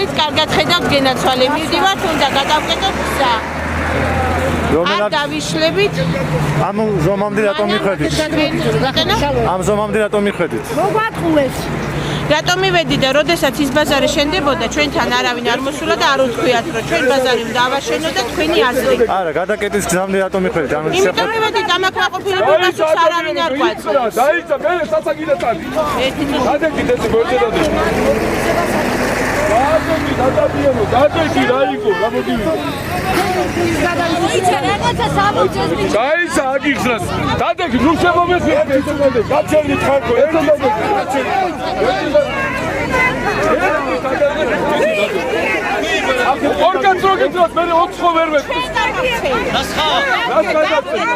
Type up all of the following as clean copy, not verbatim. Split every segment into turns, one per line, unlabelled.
მოგესალმებით, კარგად ხედავთ გენაცვალე. მივდივართ, უნდა გადავკეთოთ გზა. არ დავიშლებით.
ამ ზომამდე რატომ მიხედით? ამ ზომამდე რატომ მიხედით?
მოგვატყუეს.
რატომ მივედით და როდესაც ის ბაზარი შენდებოდა, ჩვენთან არავინ არ მოსულა და არ უთქვიათ, რომ ჩვენ ბაზარი უნდა ავაშენოთ და თქვენი აზრი.
არა, გადაკეტვის გზამდე რატომ მიხედით?
იმიტომ მივედით ამაკმაყოფილებელ პასუხს არავინ არ გვაწევს.
დაიცა, მე სასაგიდა წადი. გადაგიდე მოძედადი. დაიცა, რა იყო, რა მოდივიდა. დაიცა, აგიხსნას. დადეგი, ნუ შემომეცეთ, ეცოდე, გაჩერდით ხალხო, ეცოდე, ორ კაცს რო გიწევთ, მე 4 ხო ვერ ვეთქვი. რას ხარ? რას გადაწყვეტ?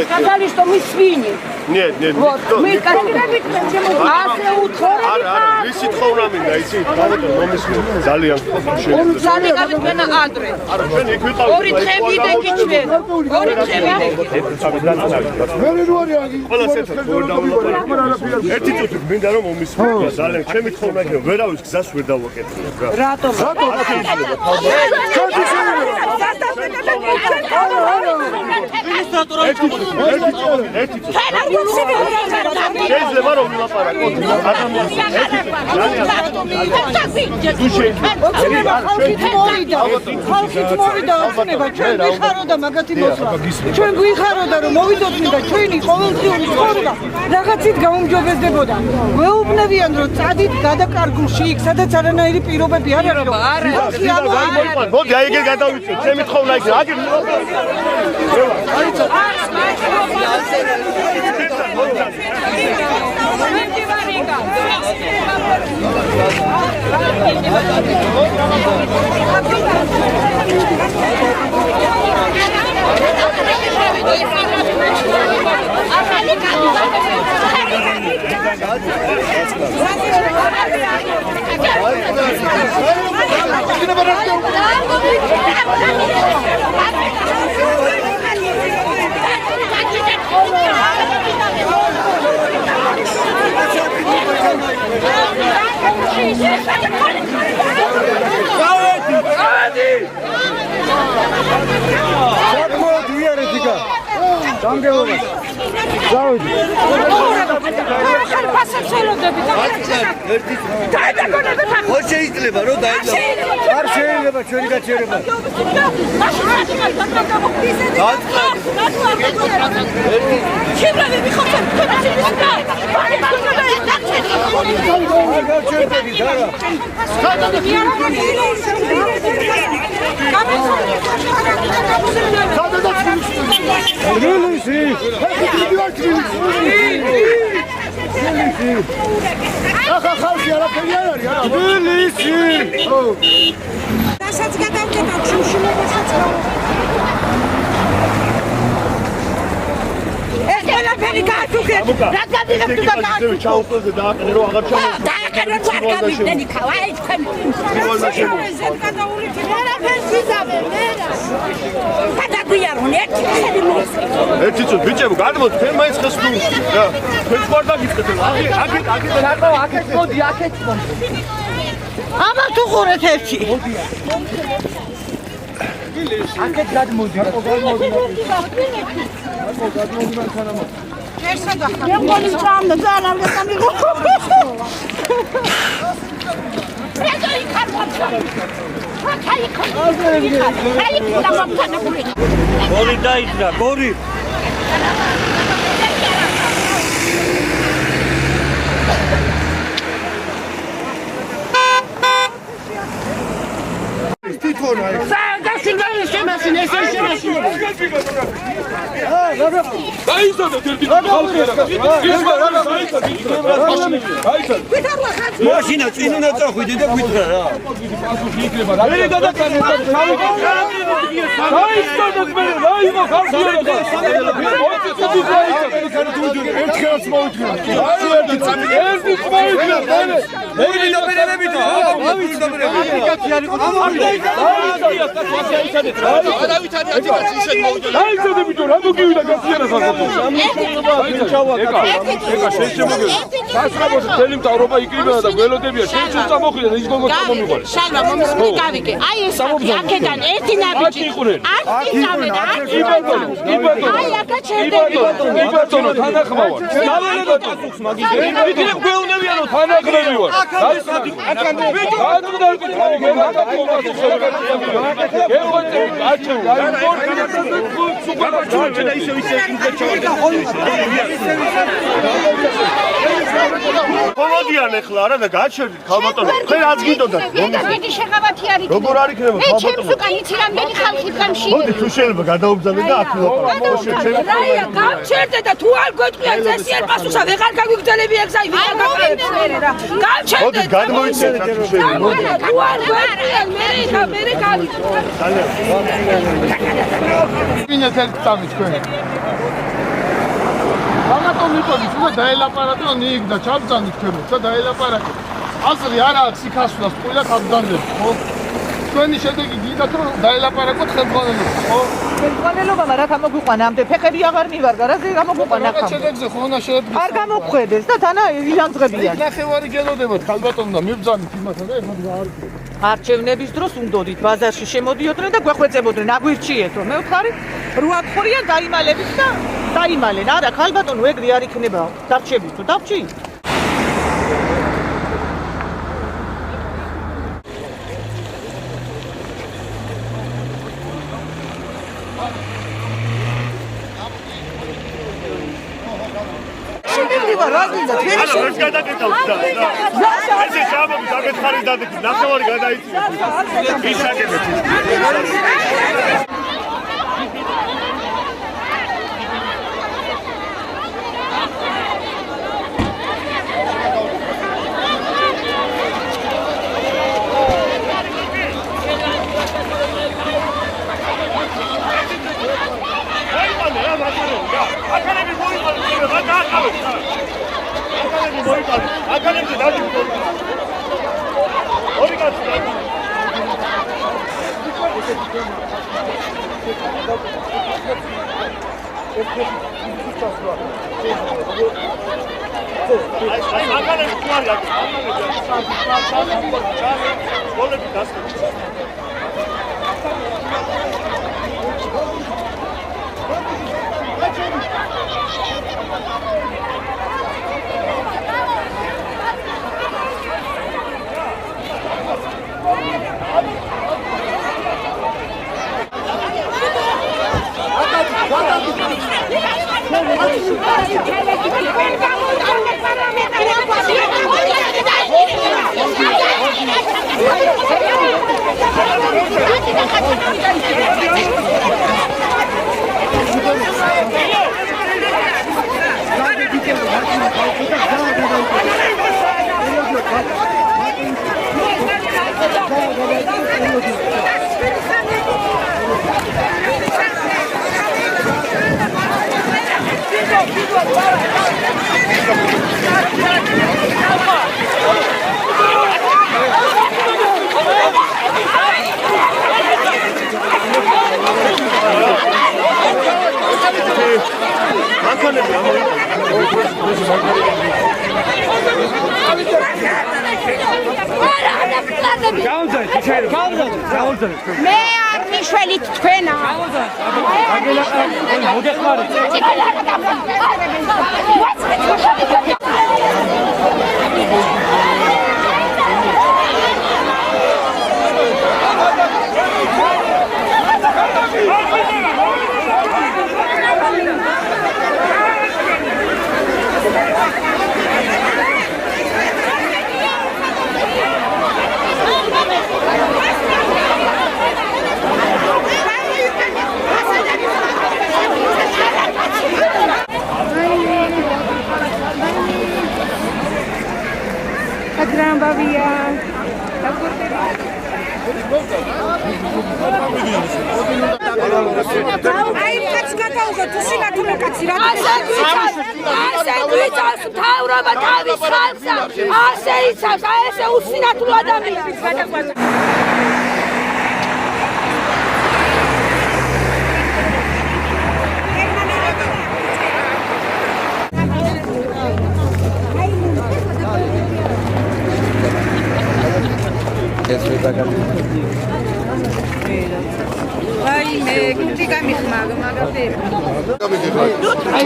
Сказали, что мы свиньи.
Нет, нет,
вот. Мы кастрировать будем.
არა, ვისი თხოვნა მინდა, იცი, დავეთო მომისმენ ძალიან შენ.
ძალიან გამენა ადრე.
არა, ჩვენ იქ ვიყავით.
ორი დღევი დეკი ჩვენ. ორი დღევი დეკი.
მე რო არის, ყველა სერტად ვერ დავალაპარაკე. ერთი წუთი მინდა რომ მომისმენ, ძალიან ჩემი თხოვნა იქნება, ვერავის გზას ვერ დავაკეთებ რა.
რატომ?
შეიძლება რომ ვილაპარაკოთ ადამიანს
ხალხით მოვიდა ოცნება ჩვენ ვიხარო და მაგათი მოსვლა ჩვენ გვიხაროდა რომ მოვიდოდნენ და ჩვენი ყოველდღიური ცხოვრება რაღაცით გაუმჯობესდებოდა ვეუბნებიან რომ წადით გადაკარგულში იქ სადაც არანაირი პირობები არ არის
მოდი აი ეგ გადავიწევ ჩემი თხოვნა იქ აგერ შეიძლება რომ დაიწყო არ შეიძლება ჩვენი გაჩერება ახლა ხალხი არაფერი არ არის არა თბილისი ხო
რასაც გადავდება შუშინებასაც ეს ყველაფერი გააჩუქეთ რა გადიღებთ და გააჩუქეთ
ჩაუხლაზე დააყენე რომ აღარ ჩამოვა
დააყენე რა გამიგდენი ხავა აი თქვენ ზედ გადაულით არაფერს ვიზავე მერა გადაგვიარონ ერთი ხელი მოსწე
ერთი წუთი ბიჭებო გადმოდი თქვენ მაინც ხეს თუ რა თქვენ ხوار დაგიწყეთ აქეთ
მოდი აქეთ ამათ უყურეთ ერთი აქეთ გადმოდი მე მგონის ჭამდა ძალიან არ გამიღო რეგალი ხარბაცა
გორი დაიძრა, გორი.
თვითონ აი
მაშინა წინ უნდა წახვიდე და გვითხრა რა.
შალვა მომისმენ გავიგე. აი ეს აქედან ერთი ნაბიჯი. აქ წავედა, აქ წავედა. აი აქ ჩერდები.
იბატონო თანახმავარ. დავალებათო მაგის. ვიქნებ გვეუნებიანო თანახმები ვარ. აი სადი აქამდე.
მომოდიან ახლა არა და გაჩერდით ხალბატონო. თქვენ რაც გიდოდათ.
დიდი შეღავათი არის.
როგორ არის იქნება ხალბატონო?
ჩემს უკან იცი რამდენი ხალხი გამში.
მოდი თუ შეიძლება გადაუბძანე და აქ ვიყავ.
რაია გამჩერდე და თუ არ გვეტყვია წესიერ პასუხსა ვეღარ გაგვიგრძელები ეგზაი ვიღარ გაგწევი რა. გამჩერდე.
მოდი გადმოიცეთ აქ თუ შეიძლება.
თუ არ გვეტყვია მე გავიწევ.
ვინაც ერთ წამის თქვენ. ამიტომ მიყოლი თუნდა დაელაპარაკო ნიგ და ჩაბძანით თქვენო და დაელაპარაკო. აზრი არ აქვს იქასვლას ყველა ხაბძანდებს ხო? თქვენი შედეგი გიდათ რომ დაელაპარაკოთ ხელმძღვანელობას ხო?
ხელმძღვანელობა რა გამოგვიყვანა ამდე ფეხები აღარ მივარგა რა ზე გამოგვიყვანა
რა შედეგზე ხო უნდა შეედგეს?
არ გამოგვხედეს და თანა ილანძღებიან.
ნახევარი გელოდებათ ხალბატონო და მიბძანით იმათა და ეხლა გაარკვევთ.
არჩევნების დროს უნდოდით ბაზარში შემოდიოდნენ და გვეხვეწებოდნენ აგვირჩიეთ რომ მე ვხარი 8 ხორია დაიმალებით და დაიმალენ არა ხალბატონო ეგრე არ იქნება დარჩებით თუ დარჩი
ანუ ეს გადაკეთავთ და ესე შაბობი დაგეთხარი დადექი ნახევარი გადაიცი ისაკებეთ აკადემიზე დაიწყო. ორი კაცი დაიწყო. აი აკადემი თუ არის აკადემი. გოლები დასწრა.
მე არ მიშველით თქვენა.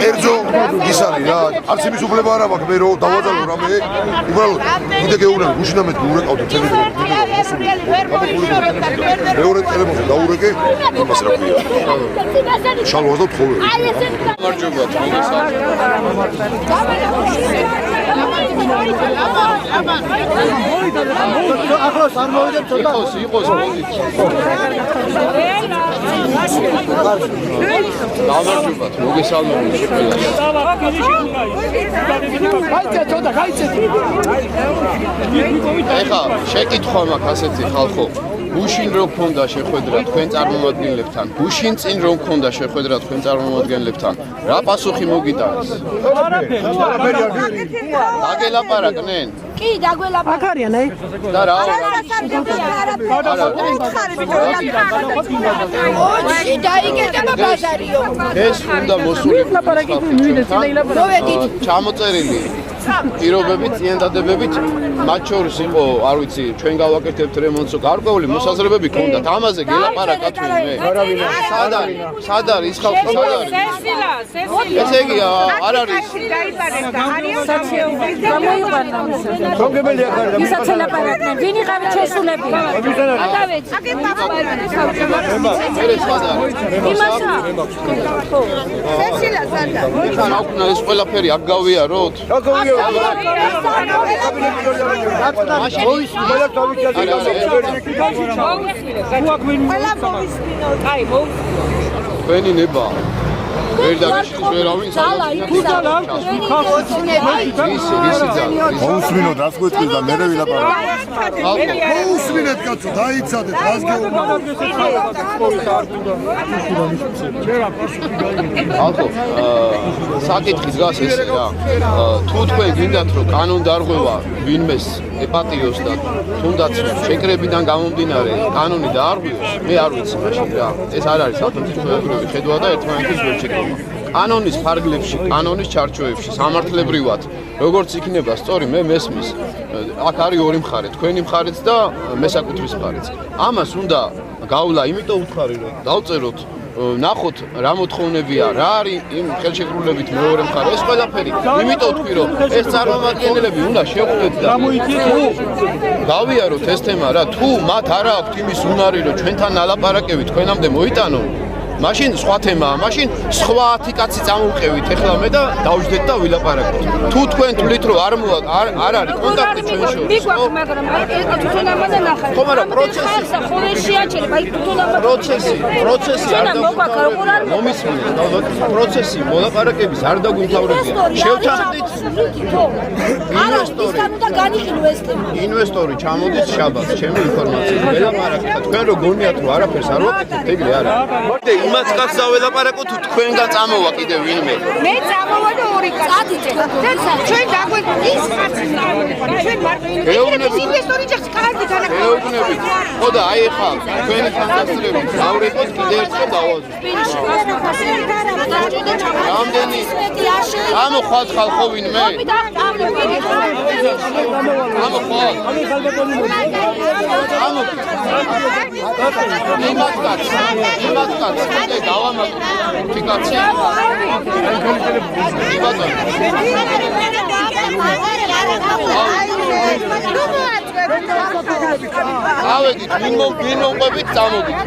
კერძო ის არის რა, არც იმის უფლება არ აქვს მე რომ დავაძალო რამე, უბრალოდ კიდე გეუბნები, გუშინ ამეთ გურეკავდა ჩემი მეორე ტელეფონზე დაურეკე, იმას რა ქვია. შალვას და თხოვე. გამარჯობა,
ახლოს არ მოვიდეთ ცოტა.
იყოს გამარჯობა, მოგესალმებით ყველას. ეხა შეკითხვა მაქვს ასეთი ხალხო. გუშინ რო გქონდა შეხვედრა თქვენ წარმომადგენლებთან, გუშინ წინ რო გქონდა შეხვედრა თქვენ წარმომადგენლებთან, რა პასუხი მოგიტანეს? დაგელაპარაკნენ?
კი, დაგველაპარაკ. აქ არიან აი.
და რა?
ოჩი დაიგედება ბაზარიო.
ეს უნდა მოსულიყო. ჩამოწერილი პირობებით, წინადადებებით, მათ შორის იყო, არ ვიცი, ჩვენ გავაკეთებთ რემონტს, გარკვეული მოსაზრებები ქონდათ. ამაზე გელაპარაკათ მე. სად არის ის ხალხი, სად არის? ესე იგი, არ არის.
რომგებელი ახალი და
ისაც ელაპარაკდნენ, ვინ იყავით შესულები? აგავეთ.
თან აკვნა ეს ყველაფერი აქ გავიაროთ? ვენი ნება ვერ დაგიშის ვერავინ
მოусმინოთ რას გვეთქვი და მე ვილაპარაკე. მოусმინეთ კაცო, დაიცადეთ, რას
ხალხო, საკითხი დგას ესე რა. თუ თქვენ გინდათ რომ კანონდარღვევა ვინმეს ეპატიოს და თუნდაც შეკრებიდან გამომდინარე კანონი დაარღვიოს, მე არ ვიცი მაშინ რა. ეს არ არის სახელმწიფოებრივი ხედვა და ერთმანეთის ვერ შეკრება. კანონის ფარგლებში, კანონის ჩარჩოებში, სამართლებრივად, როგორც იქნება სწორი, მე მესმის. აქ არის ორი მხარე, თქვენი მხარეც და მესაკუთრის მხარეც. ამას უნდა გავლა, იმიტომ ვუთხარი რომ დავწეროთ, ნახოთ რა მოთხოვნებია, რა არის იმ ხელშეკრულებით მეორე მხარე. ეს ყველაფერი, იმიტომ ვთქვი რომ ეს წარმომადგენლები უნდა შეხვდეთ და გავიაროთ ეს თემა რა, თუ მათ არ აქვთ იმის უნარი რომ ჩვენთან ალაპარაკებით თქვენამდე მოიტანონ, მაშინ სხვა თემაა, მაშინ სხვა 10 კაცი წამოვყევით ეხლა მე და დავждეთ და ვილაპარაკოთ. თუ თქვენ თვლით რომ არ არის კონტაქტი ჩვენ შორის.
მიგვაქვს, მაგრამ აი ეს თვითონ ამაზე ნახე.
ხო, მაგრამ პროცესი
ხოლმე შეაჩერება, აი თვითონ ამაზე.
პროცესი არ დაგვიმთავრებია. მომისმინეთ, პროცესი მოლაპარაკების არ დაგვიმთავრებია. შევთანხმდით ინვესტორი ჩამოდის შაბათს, ჩემი ინფორმაციით ველაპარაკეთ. თქვენ რო გონიათ რომ არაფერს არ ვაკეთებთ, ეგრე არა. მოდე იმას კაცს დაველაპარაკოთ, თუ თქვენგან წამოვა კიდე ვინმე.
მე წამოვა და ორი კაცი. ჩვენ დაგვეკვირდა ის კაცი. ჩვენ მარტო ინვესტორი ჯერ კარგი
გეუბნებით. ხო და აი ხა თქვენი ფანტასტრები დავრეკოთ კიდე ერთხელ დავაზუსტოთ. რამდენი ამოხვალ ხალხო ვინმე? ამოხვალ. იმათ კაცს, კიდე დავამატოთ ფიქაცი. ავედით, ვინ მომყვებით, წამოდით.